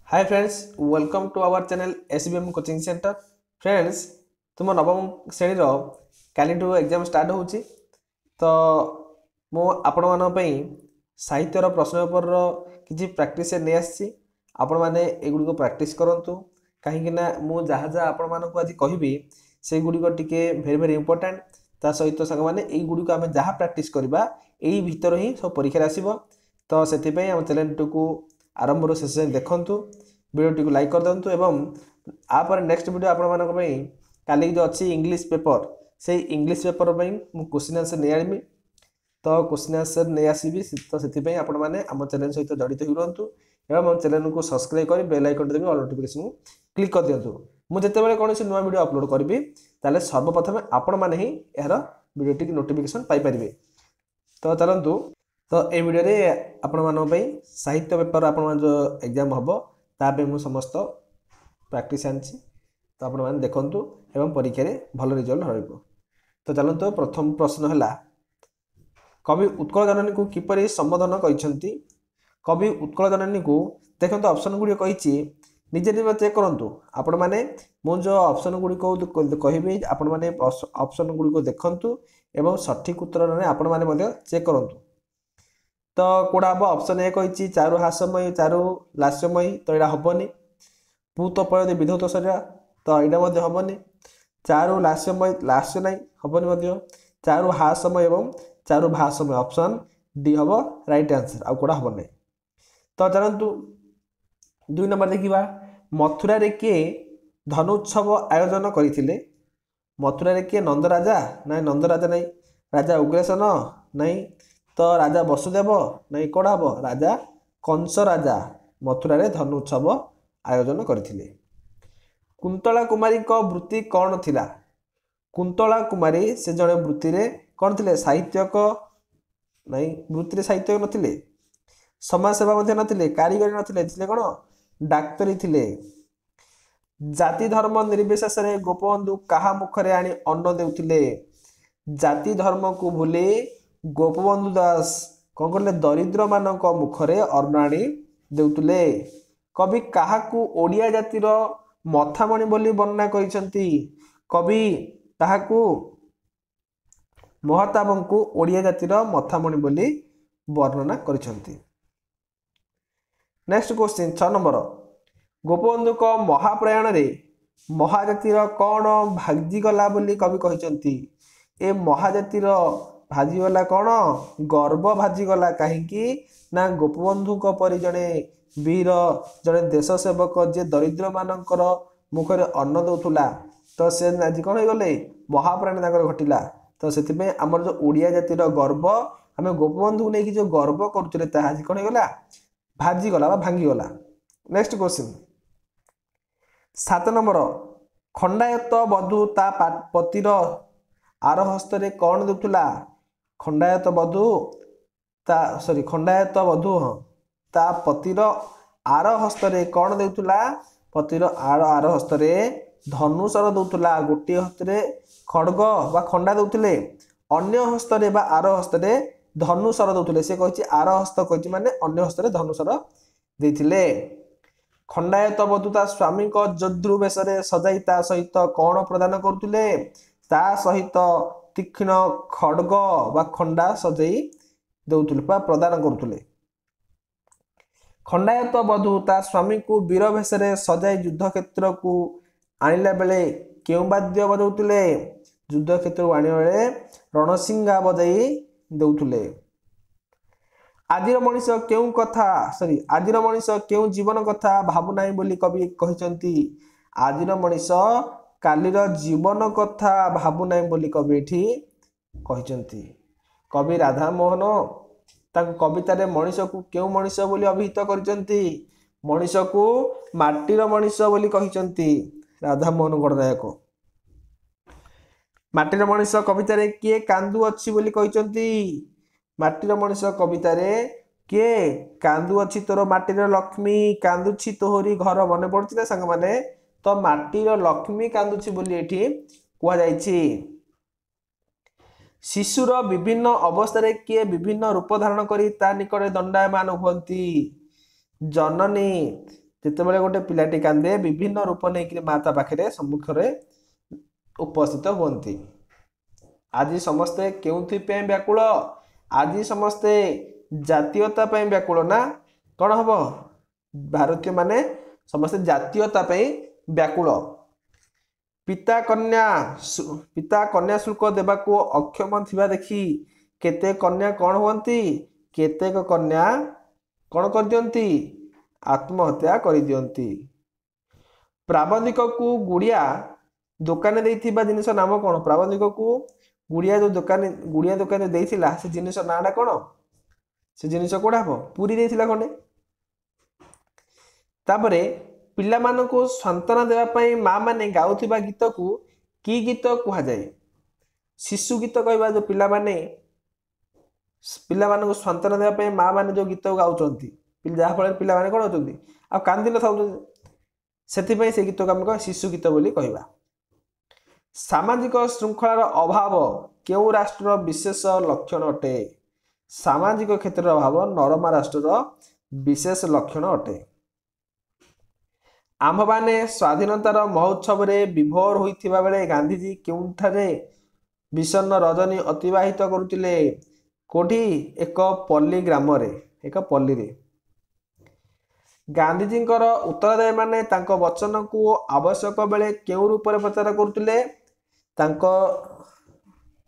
Hi friends, welcome to our channel SBM coaching centre. Friends, तुम नवम श्रेणी कालीठू exam start होची तो मु आपण मान पई साहित्यर प्रश्न पेपर किछि प्रैक्टिस नै आसी। आपण माने एगुडी को प्रैक्टिस करंतु कहीं ना मु जहाँ जहाँ आपण मान को आज कहबी से गुडी को टिके वेरी वेरी इंपोर्टेंट। ता सहित संग माने एई गुडी को आमे जहाँ प्रैक्टिस करबा एई भीतर ही सब परीक्षा आसीबो। तो सेति पई हम चैनल को आरंभ शेष देखु वीडियो टी लाइक कर दिंतु एवं आपर नेक्स्ट वीडियो आपण मानक पई काली जो अच्छी इंग्लिश पेपर से इंग्लिश पेपर पई मु क्वेश्चन आंसर नै आइमी। तो क्वेश्चन आंसर नै आसीबी तो सेति पई आपण माने हम चैनल सहित जड़ित हो रहंतु एवं हम चैनल को सब्सक्राइब कर बेल आइकन देबी ऑल नोटिफिकेशन क्लिक कर दियंतु। मु जते बेले कोनोसी नवा वीडियो अपलोड करबी ताले सर्वप्रथम आपण माने ही एहर वीडियो टी नोटिफिकेशन पाई परिबे। तो चलंतु तो ए वीडियो रे आपण मानक पई साहित्य पेपर आपण जो एग्जाम हबो तापे मु समस्त प्रैक्टिस आनछि। तो आपण माने देखंतु एवं परीक्षा रे भल रिजल्ट होइबो। तो चलंतु प्रथम प्रश्न हला, कवि उत्कल जननी को किपरि संबोधन करिसंती। कवि उत्कल जननी को देखंतु ऑप्शन गुडी कहिछि निजे निजे चेक करंतु। आपण माने मु जो ऑप्शन गुडी को कहिबे आपण माने ऑप्शन गुडी को देखंतु एवं सठिक उत्तर रे आपण माने मध्ये चेक करंतु। तो कोडा हम ऑप्शन ए कही चारु हास्यमयी चारु लास्यमयी तो यहाँ हेनी। पूत पयदे विधौत शरीर तो यहाँ हेनी। चारु लास्यमयी लास्य ना हेनी। चारु हास्यमय एवं चारु भाषमय ऑप्शन डी हम राइट आंसर आउ कोडा हम नहीं। तो चलतु 2 नंबर देखा, मथुरा रे किए धनुत्सव आयोजन करते। मथुरा रे किए नंदराजा ना नंदराजा नहीं, राजा उग्रसेन नहीं, तो राजा वसुदेव नहीं, कौन हम राजा कंस राजा मथुरा रे धनु उत्सव आयोजन करथिले। कुंतला कुमारी को वृत्ति कौन थिला। कुंतला कुमारी से जड़े वृत्ति रे कौन थिले, साहित्यक नहीं, वृत्ति रे साहित्यक नथिले, समाज सेवा मध्ये नथिले, कारीगरी नथिले, थिले कौन डाक्तरी थिले। जाति धर्म निर्विशेष रे गोपबंधु कहा मुखरे आनी अन्न देउथिले। जाति धर्म को भूली गोपबंधु दास कौन कले दरिद्र मानक मुखरे अन्न आनी देउतले। कवि काहाकू ओडिया जातिर मथामणि बोली वर्णना करिसंती। कवि ताहाकू महताबंकु ओडिया जातिर मथामणि बोली वर्णना करिसंती। नेक्स्ट क्वेश्चन 6 नंबर, गोपबंधु को महाप्रयाण रे महाजातिर कौन भाजीगला बोली कवि कहिसंती। ए महाजातिर भाजीगला कौन, गर्व भाजीगला। कहीं ना गोपबंधु परी जड़े वीर जड़े देश सेवक जे दरिद्र मानकर मुखरे अन्न दौला तो से आज कौन हो गले महाप्राण घटिला। तो से आमर जो ओडिया जातिर गर्व आम गोपबंधु नहीं जो गर्व करुले आज कौन होगा भाजीगला भांगीगला। नेक्स्ट क्वेश्चन 7 नंबर, खंडायत बधू ता पतिर आर हस्तरे कौन देउथुला। खंडायत बधू ता खंडायत बधू हाँ ता पतिर आर हस्तरे कौन देउथुला। पतिर आर हस्तरे धनुषर दौथुला। गोटे हस्तरे खड्ग बा खंडा दौथुले, अन्य हस्तरे बा आर हस्तरे धनुषर दौथुले। से कहिछि आर हस्त कहिछि माने अन्य हस्तरे धनुषर देथिले। खंडायत बधू ता स्वामी को जोद्रु बेशरे सजाई ता सहित कौन प्रदान करुले। ता सहित तीक्ष्ण खड्ग बा खंडा सजाई दौथुले बा प्रदान करुले। खंडायत बधू ता स्वामी को वीर भेषरे सजाई युद्ध क्षेत्र को आनिला बेले केउ वाद्य बजाउतुले। युद्ध क्षेत्र को आनिला बेले रणसिंगा बजाई दौथुले। आदिर मनीष केउ कथा आदिर मनीष केउ जीवन कथा भाबु नाही बोली कवि कहिसंती। आदिर मनीष कालीर जीवन कथा भाबु नाही बोली कवि एठी कहिसंती। कवि राधा मोहन कवितार मनीष को क्यों मनीष बोली अभिहित करिसंती। मनीष को माटीर मनीष बोली कहिसंती राधा मोहन गणनायक। माटीर मनीष कवितार किए कांदू अच्छी बोली कहिसंती। माटीर मनीष कवितार किए कांदू अच्छी तोर माटीर लक्ष्मी कांदुची तोहरी घर मन पड़ुछि ना संग माने। तो माटीर लक्ष्मी कांदुची बोली एठी कुआ जाइछि। शिशुर विभिन्न अवस्था किए विभिन्न रूप धारण करी ता निकटे दंडायमान हुअंती। जननी ଯେତେବେଳେ ଗୋଟେ ପିଲାଟି କାନ୍ଦେ ବିଭିନ୍ନ ରୂପ ନେଇକି ମା ତା ପାଖରେ ସମ୍ମୁଖରେ ଉପସ୍ଥିତ ହୁଅନ୍ତି। ଆଜି ସମସ୍ତେ କେଉଁଥିପାଇଁ ବ୍ୟାକୁଳ? ଆଜି ସମସ୍ତେ ଜାତୀୟତା ପାଇଁ ବ୍ୟାକୁଳ ନା କ'ଣ ହବ? ଭାରତୀୟ ମାନେ ସମସ୍ତେ ଜାତୀୟତା ପାଇଁ ବ୍ୟାକୁଳ। ପିତା କନ୍ୟା ଶୁଳ୍କ ଦେବାକୁ ଅକ୍ଷମ ଥିବା ଦେଖି କେତେ କନ୍ୟା କ'ଣ ହୁଅନ୍ତି? କେତେକ କନ୍ୟା କ'ଣ କରିଦିଅନ୍ତି? ଆତ୍ମହତ୍ୟା କରିଦିଅନ୍ତି। ପ୍ରାବନ୍ଧିକକୁ ଗୁଡ଼ିଆ ଦୋକାନରେ ଦେଇଥିବା ଜିନିଷ ନାମ କ'ଣ? ପ୍ରାବନ୍ଧିକକୁ ଗୁଡ଼ିଆ ଦୋକାନରେ ଦେଇଥିଲା ସେ ଜିନିଷ ନାଁଟା କ'ଣ? ସେ ଜିନିଷ କୋଉଟା ହବ? ପୁରୀ ଦେଇଥିଲା ଖଣ୍ଡେ। ତାପରେ ପିଲାମାନଙ୍କୁ ସାନ୍ତ୍ୱନା ଦେବା ପାଇଁ ମା ମାନେ ଗାଉଥିବା ଗୀତକୁ କି ଗୀତ କୁହାଯାଏ? ଶିଶୁ ଗୀତ କହିବା, ଯେଉଁ ପିଲାମାନଙ୍କୁ ସାନ୍ତ୍ୱନା ଦେବା ପାଇଁ ମା ମାନେ ଯେଉଁ ଗୀତ ଗାଉଛନ୍ତି, ଯାହାଫଳରେ ପିଲାମାନେ କ'ଣ ହେଉଛନ୍ତି ଆଉ କାନ୍ଦି ନଥାଉଛନ୍ତି, ସେଥିପାଇଁ ସେ ଗୀତକୁ ଆମେ ଶିଶୁ ଗୀତ ବୋଲି କହିବା। ସାମାଜିକ ଶୃଙ୍ଖଳାର ଅଭାବ କେଉଁ ରାଷ୍ଟ୍ରର ବିଶେଷ ଲକ୍ଷଣ ଅଟେ? ସାମାଜିକ କ୍ଷେତ୍ରରେ ଅଭାବ ନରମା ରାଷ୍ଟ୍ରର ବିଶେଷ ଲକ୍ଷଣ ଅଟେ। ଆମ୍ଭମାନେ ସ୍ୱାଧୀନତାର ମହୋତ୍ସବରେ ବିଭୋର ହୋଇଥିବା ବେଳେ ଗାନ୍ଧିଜୀ କେଉଁଠାରେ ବିଷଣ୍ଣ ରଜନୀ ଅତିବାହିତ କରୁଥିଲେ? କୋଉଠି? ଏକ ପଲ୍ଲୀ ଗ୍ରାମରେ, ଏକ ପଲ୍ଲୀରେ। ଗାନ୍ଧିଜୀଙ୍କର ଉତ୍ତରଦାୟୀମାନେ ତାଙ୍କ ବଚନକୁ ଆବଶ୍ୟକ ବେଳେ କେଉଁ ରୂପରେ ପ୍ରଚାର କରୁଥିଲେ?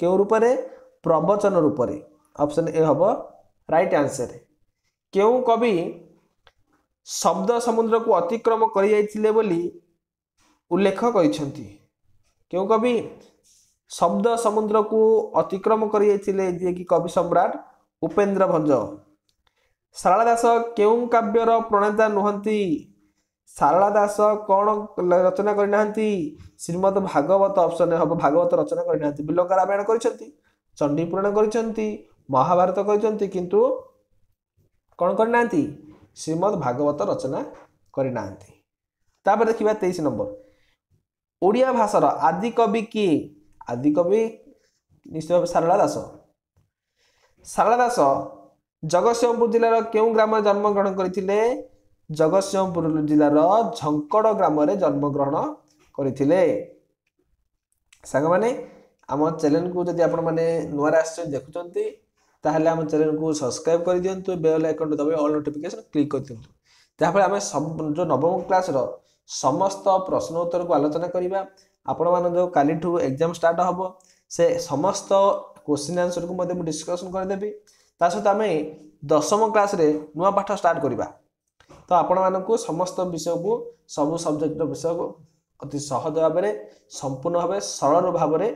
କେଉଁ ରୂପରେ? ପ୍ରବଚନ ରୂପରେ। ଅପସନ୍ ଏ ହବ ରାଇଟ୍ ଆନ୍ସର। କେଉଁ କବି ଶବ୍ଦ ସମୁଦ୍ରକୁ ଅତିକ୍ରମ କରିଯାଇଥିଲେ ବୋଲି ଉଲ୍ଲେଖ କରିଛନ୍ତି? କେଉଁ କବି ଶବ୍ଦ ସମୁଦ୍ରକୁ ଅତିକ୍ରମ କରିଯାଇଥିଲେ, ଯିଏକି କବି ସମ୍ରାଟ ଉପେନ୍ଦ୍ର ଭଞ୍ଜ। ଶାରଳା ଦାସ କେଉଁ କାବ୍ୟର ପ୍ରଣେତା ନୁହନ୍ତି? ଶାରଳା ଦାସ କ'ଣ ରଚନା କରିନାହାନ୍ତି? ଶ୍ରୀମଦ ଭାଗବତ। ଅପସନ୍ ହବ ଭାଗବତ ରଚନା କରିନାହାନ୍ତି। ବିଲଙ୍କା ରାମାୟଣ କରିଛନ୍ତି, ଚଣ୍ଡୀ ପୁରାଣ କରିଛନ୍ତି, ମହାଭାରତ କରିଛନ୍ତି, କିନ୍ତୁ କ'ଣ କରିନାହାନ୍ତି? ଶ୍ରୀମଦ ଭାଗବତ ରଚନା କରିନାହାନ୍ତି। ତାପରେ ଦେଖିବା 23 ନମ୍ବର। ଓଡ଼ିଆ ଭାଷାର ଆଦି କବି କିଏ? ଆଦି କବି ନିଶ୍ଚୟ ଭାବେ ଶାରଳା ଦାସ। ଶାରଳା ଦାସ ଜଗତସିଂହପୁର ଜିଲ୍ଲାର କେଉଁ ଗ୍ରାମରେ ଜନ୍ମଗ୍ରହଣ କରିଥିଲେ? ଜଗତସିଂହପୁର ଜିଲ୍ଲାର ଝଙ୍କଡ଼ ଗ୍ରାମରେ ଜନ୍ମଗ୍ରହଣ କରିଥିଲେ। ସାଙ୍ଗମାନେ, ଆମ ଚ୍ୟାନେଲକୁ ଯଦି ଆପଣମାନେ ନୂଆରେ ଆସିଛନ୍ତି ଦେଖୁଛନ୍ତି, ତାହେଲେ ଆମ ଚ୍ୟାନେଲକୁ ସବସ୍କ୍ରାଇବ୍ କରିଦିଅନ୍ତୁ, ବେଲ୍ ଆଇକନ୍ ଦବାଇ ଅଲ୍ ନୋଟିଫିକେସନ୍ କ୍ଲିକ୍ କରିଦିଅନ୍ତୁ। ଯାହାଫଳରେ ଆମେ ଯେଉଁ ନବମ କ୍ଲାସ୍ର ସମସ୍ତ ପ୍ରଶ୍ନ ଉତ୍ତରକୁ ଆଲୋଚନା କରିବା। ଆପଣମାନଙ୍କ ଯେଉଁ କାଲିଠୁ ଏକ୍ଜାମ୍ ଷ୍ଟାର୍ଟ ହେବ, ସେ ସମସ୍ତ କ୍ୱେଶ୍ଚିନ୍ ଆନ୍ସରକୁ ମଧ୍ୟ ମୁଁ ଡିସ୍କସନ୍ କରିଦେବି। ତା ସହିତ ଆମେ 10ମ କ୍ଲାସ୍ରେ ନୂଆ ପାଠ ଷ୍ଟାର୍ଟ କରିବା। ତ ଆପଣମାନଙ୍କୁ ସମସ୍ତ ବିଷୟକୁ, ସବୁ ସବଜେକ୍ଟର ବିଷୟକୁ ଅତି ସହଜ ଭାବରେ, ସମ୍ପୂର୍ଣ୍ଣ ଭାବେ ସରଳ ଭାବରେ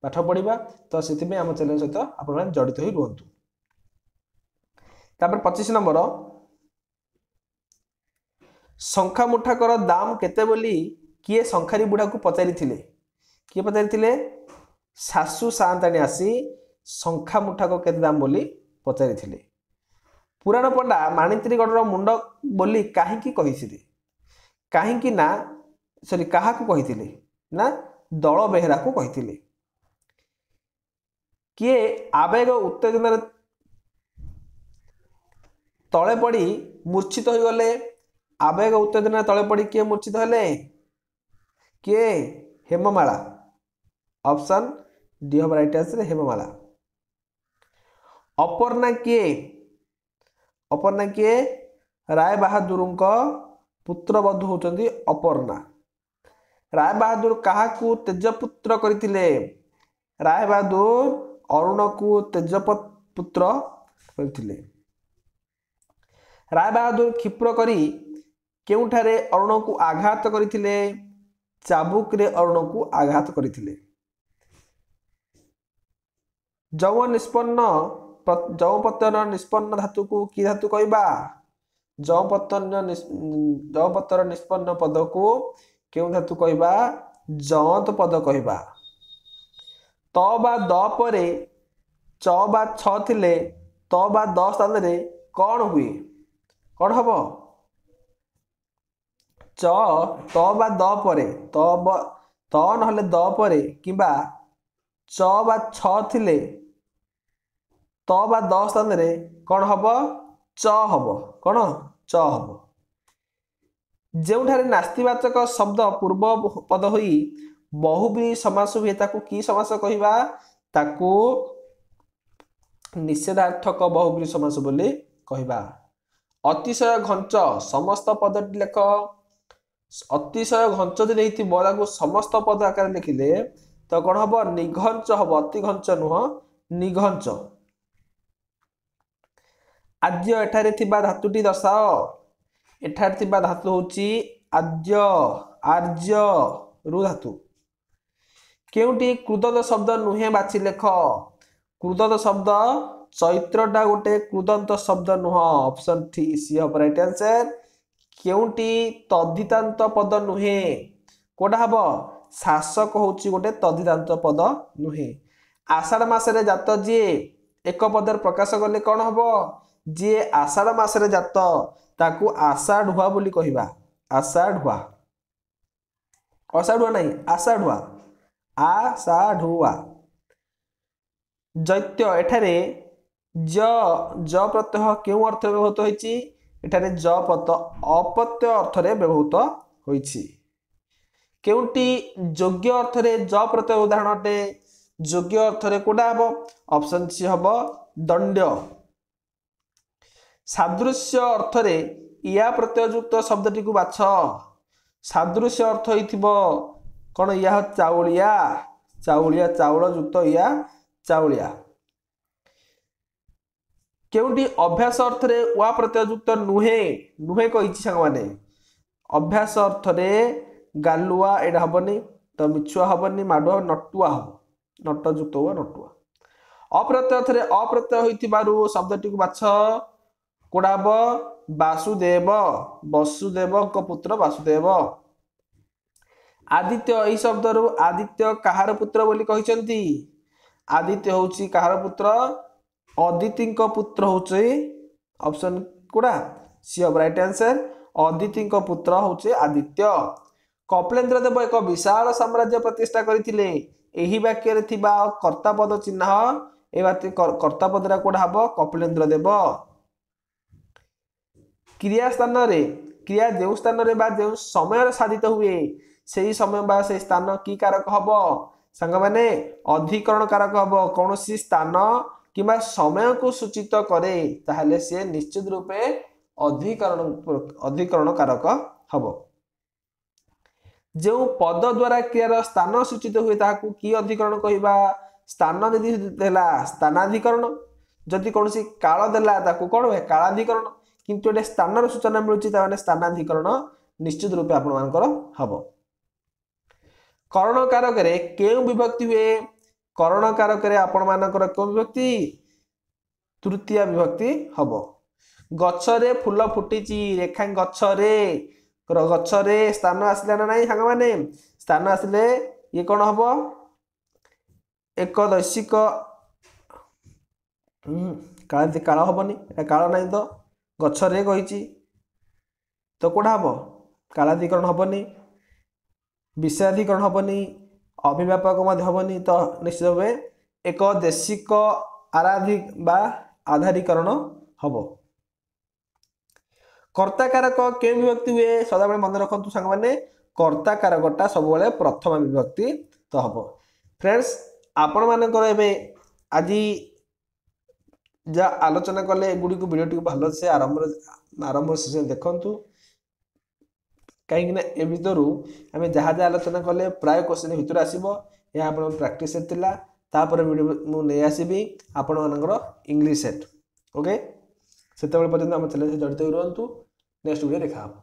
ପାଠ ପଢ଼ିବା। ତ ସେଥିପାଇଁ ଆମ ଚ୍ୟାନେଲ ସହିତ ଆପଣମାନେ ଜଡ଼ିତ ହୋଇ ରୁହନ୍ତୁ। ତାପରେ 25 ନମ୍ବର। ଶଙ୍ଖା ମୁଠାକର ଦାମ କେତେ ବୋଲି କିଏ ଶଙ୍ଖାରୀ ବୁଢ଼ାକୁ ପଚାରିଥିଲେ? କିଏ ପଚାରିଥିଲେ? ଶାଶୁ ସାଆନ୍ତାଣୀ ଆସି ଶଙ୍ଖା ମୁଠାକ କେତେ ଦାମ ବୋଲି ପଚାରିଥିଲେ। ପୁରାଣ ପଣ୍ଡା ମାଣିତ୍ରୀଗଡ଼ର ମୁଣ୍ଡ ବୋଲି କାହିଁକି କହିଥିଲେ? କାହାକୁ କହିଥିଲେ? ନା ଦଳ ବେହେରାକୁ କହିଥିଲେ। କିଏ ଆବେଗ ଉତ୍ତେଜନାରେ ତଳେ ପଡ଼ି ମୂର୍ଚ୍ଛିତ ହୋଇଗଲେ? ଆବେଗ ଉତ୍ତେଜନାରେ ତଳେ ପଡ଼ି କିଏ ମୂର୍ଚ୍ଛିତ ହେଲେ? କିଏ? ହେମମାଳା। ଅପସନ୍ ଡି ହବ ରାଇଟ୍ ଆନ୍ସର, ହେମମାଳା। ଅପର୍ଣ୍ଣା କିଏ? ଅପର୍ଣ୍ଣା କିଏ? ରାୟ ବାହାଦୁରଙ୍କ ପୁତ୍ରବଧୂ ହେଉଛନ୍ତି ଅପର୍ଣ୍ଣା। ରାୟ ବାହାଦୁର କାହାକୁ ତେଜପୁତ୍ର କରିଥିଲେ? ରାୟ ବାହାଦୁର ଅରୁଣକୁ ତେଜପୁତ୍ର କରିଥିଲେ। ରାୟ ବାହାଦୁର କ୍ଷିପ୍ର କରି କେଉଁଠାରେ ଅରୁଣକୁ ଆଘାତ କରିଥିଲେ? ଚାବୁକରେ ଅରୁଣକୁ ଆଘାତ କରିଥିଲେ। ଯୌପତନ ନିଷ୍ପନ୍ନ ଧାତୁକୁ କି ଧାତୁ କହିବା? ଯୌପତର ନିଷ୍ପନ୍ନ ପଦକୁ କେଉଁ ଧାତୁ କହିବା? ଯଅନ୍ତ ପଦ କହିବା। ତ ବା ଦ ପରେ ଚ ବା ଛ ଥିଲେ ତ ବା ଦ ସ୍ଥାନରେ କ'ଣ ହୁଏ? କ'ଣ ହବ? ତ ବା ଦ ପରେ, ତ ନହେଲେ ଦ ପରେ କିମ୍ବା ଚ ବା ଛ ଥିଲେ ତ ବା ଦ ସ୍ଥାନରେ କ'ଣ ହବ? ଚ ହବ। କ'ଣ? ଚ ହବ। ଯେଉଁଠାରେ ନାସ୍ତିବାଚକ ଶବ୍ଦ ପୂର୍ବ ପଦ ହୋଇ ବହୁବ୍ରୀହି ସମାସ ହୁଏ ତାକୁ କି ସମାସ କହିବା? ତାକୁ ନିଷେଧାର୍ଥକ ବହୁବ୍ରୀହି ସମାସ ବୋଲି କହିବା। ଅତିଶୟ ଘଞ୍ଚ ସମସ୍ତ ପଦଟି ଲେଖ। ଅତିଶୟ ଘଞ୍ଚ ଯଦି ହେଇଥିବ ତାକୁ ସମସ୍ତ ପଦ ଆକାରରେ ଲେଖିଲେ ତ କଣ ହବ? ନିଘଞ୍ଚ ହବ, ଅତି ଘଞ୍ଚ ନୁହଁ, ନିଘଞ୍ଚ। ଆଦ୍ୟ ଏଠାରେ ଥିବା ଧାତୁଟି ଦର୍ଶାଅ। ଏଠାରେ ଥିବା ଧାତୁ ହଉଛି ଆଦ୍ୟ, ଆର୍ଯ୍ୟ ରୁ ଧାତୁ। କେଉଁଟି କ୍ରୁଦତ ଶବ୍ଦ ନୁହେଁ ବାଛି ଲେଖ। କ୍ରୁଦତ ଶବ୍ଦ ଚୈତ୍ରଟା ଗୋଟେ କ୍ରୁଦନ୍ତ ଶବ୍ଦ ନୁହଁ। ଅପସନ ସି ହବ ରାଇଟ ଆନ୍ସର। କେଉଁଟି ତଦ୍ଧିତାନ୍ତ ପଦ ନୁହେଁ? କୋଉଟା ହବ? ଶାସକ ହଉଛି ଗୋଟେ ତଦ୍ଧିତାନ୍ତ ପଦ ନୁହେଁ। ଆଷାଢ଼ ମାସରେ ଜାତ ଯିଏ ଏକ ପଦରେ ପ୍ରକାଶ କଲେ କଣ ହବ? ଯିଏ ଆଷାଢ଼ ମାସରେ ଜାତ ତାକୁ ଆଷାଢ଼ୁଆ ବୋଲି କହିବା। ଆଷାଢ଼ୁଆ, ଅଷାଢ଼ୁଆ ନାହିଁ, ଆଷାଢ଼ୁଆ, ଆଷାଢ଼ୁଆ। ଜୈତ୍ୟ ଏଠାରେ ଜ ପ୍ରତ୍ୟୟ କେଉଁ ଅର୍ଥରେ ବ୍ୟବହୃତ ହୋଇଛି? ଏଠାରେ ଜ ପ୍ରତ୍ୟୟ ଅପତ୍ୟ ଅର୍ଥରେ ବ୍ୟବହୃତ ହୋଇଛି। କେଉଁଟି ଯୋଗ୍ୟ ଅର୍ଥରେ ଜ ପ୍ରତ୍ୟୟ ଉଦାହରଣ ଅଟେ? ଯୋଗ୍ୟ ଅର୍ଥରେ କୋଉଟା ହବ? ଅପସନ ସି ହବ ଦଣ୍ଡ। ସାଦୃଶ୍ୟ ଅର୍ଥରେ ଇୟା ପ୍ରତ୍ୟୟ ଯୁକ୍ତ ଶବ୍ଦଟିକୁ ବାଛ। ସାଦୃଶ୍ୟ ଅର୍ଥ ହେଇଥିବ କଣ? ଇୟା ଚାଉଳିଆ, ଚାଉଳିଆ, ଚାଉଳ ଯୁକ୍ତ ଇୟା ଚାଉଳିଆ। କେଉଁଟି ଅଭ୍ୟାସ ଅର୍ଥରେ ୱା ପ୍ରତ୍ୟୟ ଯୁକ୍ତ ନୁହେଁ? ନୁହେଁ କହିଛି ସାଙ୍ଗମାନେ। ଅଭ୍ୟାସ ଅର୍ଥରେ ଗାଲୁଆ ଏଇଟା ହବନି, ତ ମିଛୁଆ ହବନି, ମାଡୁଆ ନଟୁଆ ହବ, ନଟ ଯୁକ୍ତ ହୁଆ ନଟୁଆ। ଅପ୍ରତ୍ୟୟ ଅର୍ଥରେ ଅପ୍ରତ୍ୟୟ ହୋଇଥିବାରୁ ଶବ୍ଦଟିକୁ ବାଛ। କୋଉଟା ହବ? ବାସୁଦେବ, ବସୁଦେବଙ୍କ ପୁତ୍ର ବାସୁଦେବ। ଆଦିତ୍ୟ ଏହି ଶବ୍ଦରୁ ଆଦିତ୍ୟ କାହାର ପୁତ୍ର ବୋଲି କହିଛନ୍ତି? ଆଦିତ୍ୟ ହଉଛି କାହାର ପୁତ୍ର? ଅଦିତିଙ୍କ ପୁତ୍ର ହଉଛି ଅପସନ କୋଉଟା? ସି ହବ ରାଇଟ ଆନ୍ସର। ଅଦିତିଙ୍କ ପୁତ୍ର ହଉଛି ଆଦିତ୍ୟ। କପିଳେନ୍ଦ୍ର ଦେବ ଏକ ବିଶାଳ ସାମ୍ରାଜ୍ୟ ପ୍ରତିଷ୍ଠା କରିଥିଲେ। ଏହି ବାକ୍ୟରେ ଥିବା କର୍ତ୍ତା ପଦ ଚିହ୍ନ। ଏ କର୍ତ୍ତା ପଦଟା କୋଉଟା ହବ? କପିଳେନ୍ଦ୍ର ଦେବ। କ୍ରିୟା ସ୍ଥାନରେ କ୍ରିୟା ଯେଉଁ ସ୍ଥାନରେ ବା ଯେଉଁ ସମୟରେ ସାଧିତ ହୁଏ ସେହି ସମୟ ବା ସେହି ସ୍ଥାନ କି କାରକ ହବ? ସାଙ୍ଗମାନେ ଅଧିକରଣ କାରକ ହବ। କୌଣସି ସ୍ଥାନ କିମ୍ବା ସମୟକୁ ସୂଚିତ କରେ ତାହେଲେ ସେ ନିଶ୍ଚିତ ରୂପେ ଅଧିକରଣ କାରକ ହବ। ଯେଉଁ ପଦ ଦ୍ୱାରା କ୍ରିୟାର ସ୍ଥାନ ସୂଚିତ ହୁଏ ତାହାକୁ କି ଅଧିକରଣ କହିବା? ସ୍ଥାନ ଯଦି ଦେଲା ସ୍ଥାନାଧିକରଣ, ଯଦି କୌଣସି କାଳ ଦେଲା ତାକୁ କଣ ହୁଏ? କାଳାଧିକରଣ। କିନ୍ତୁ ଏଠି ସ୍ଥାନର ସୂଚନା ମିଳୁଛି ତାମାନେ ସ୍ଥାନାଧିକରଣ ନିଶ୍ଚିତ ରୂପେ ଆପଣମାନଙ୍କର ହବ। କରଣ କାରକରେ କେଉଁ ବିଭକ୍ତି ହୁଏ? କରଣ କାରକରେ ଆପଣମାନଙ୍କର କେଉଁ ବିଭକ୍ତି? ତୃତୀୟ ବିଭକ୍ତି ହବ। ଗଛରେ ଫୁଲ ଫୁଟିଛି। ରେଖା ଗଛରେ, ଗଛରେ ସ୍ଥାନ ଆସିଲା ନା ନାହିଁ ସାଙ୍ଗମାନେ? ସ୍ଥାନ ଆସିଲେ ଇଏ କଣ ହବ? ଏକ ଦୈଶିକ କାଳ ହବନି, ଏଟା କାଳ ନାହିଁ ତ ଗଛରେ କହିଛି ତ କୋଉଟା ହବ? କାଳାଧିକରଣ ହବନି, ବିଷୟାଧିକରଣ ହବନି, ଅଭିଭାବକ ମଧ୍ୟ ହବନି, ତ ନିଶ୍ଚିତ ଭାବେ ଏକ ଦେଶିକ ବା ଆଧାରୀକରଣ ହବ। କର୍ତ୍ତା କାରକ କେଉଁ ବିଭକ୍ତି ହୁଏ? ସଦାବେଳେ ମନେ ରଖନ୍ତୁ ସାଙ୍ଗମାନେ, କର୍ତ୍ତା କାରକଟା ସବୁବେଳେ ପ୍ରଥମ ବିଭକ୍ତି ତ ହବ। ଫ୍ରେଣ୍ଡସ୍, ଆପଣମାନଙ୍କର ଏବେ ଆଜି ଯାହା ଆଲୋଚନା କଲେ ଏଗୁଡ଼ିକୁ ଭିଡ଼ିଓଟିକୁ ଭଲସେ ଆରମ୍ଭ ଶେଷ ଦେଖନ୍ତୁ, କାହିଁକିନା ଏ ଭିତରୁ ଆମେ ଯାହା ଯାହା ଆଲୋଚନା କଲେ ପ୍ରାୟ କ୍ୱେଶ୍ଚିନ୍ ଭିତରେ ଆସିବ। ଏହା ଆପଣଙ୍କ ପ୍ରାକ୍ଟିସ୍ ଥିଲା। ତାପରେ ଭିଡ଼ିଓ ମୁଁ ନେଇ ଆସିବି ଆପଣମାନଙ୍କର ଇଂଲିଶ ସେଟ୍। ଓକେ, ସେତେବେଳେ ପର୍ଯ୍ୟନ୍ତ ଆମ ଚ୍ୟାନେଲ ଜଡ଼ିତ ହୋଇ ରୁହନ୍ତୁ। ନେକ୍ସଟ ଭିଡ଼ିଓ ଦେଖା ହେବ।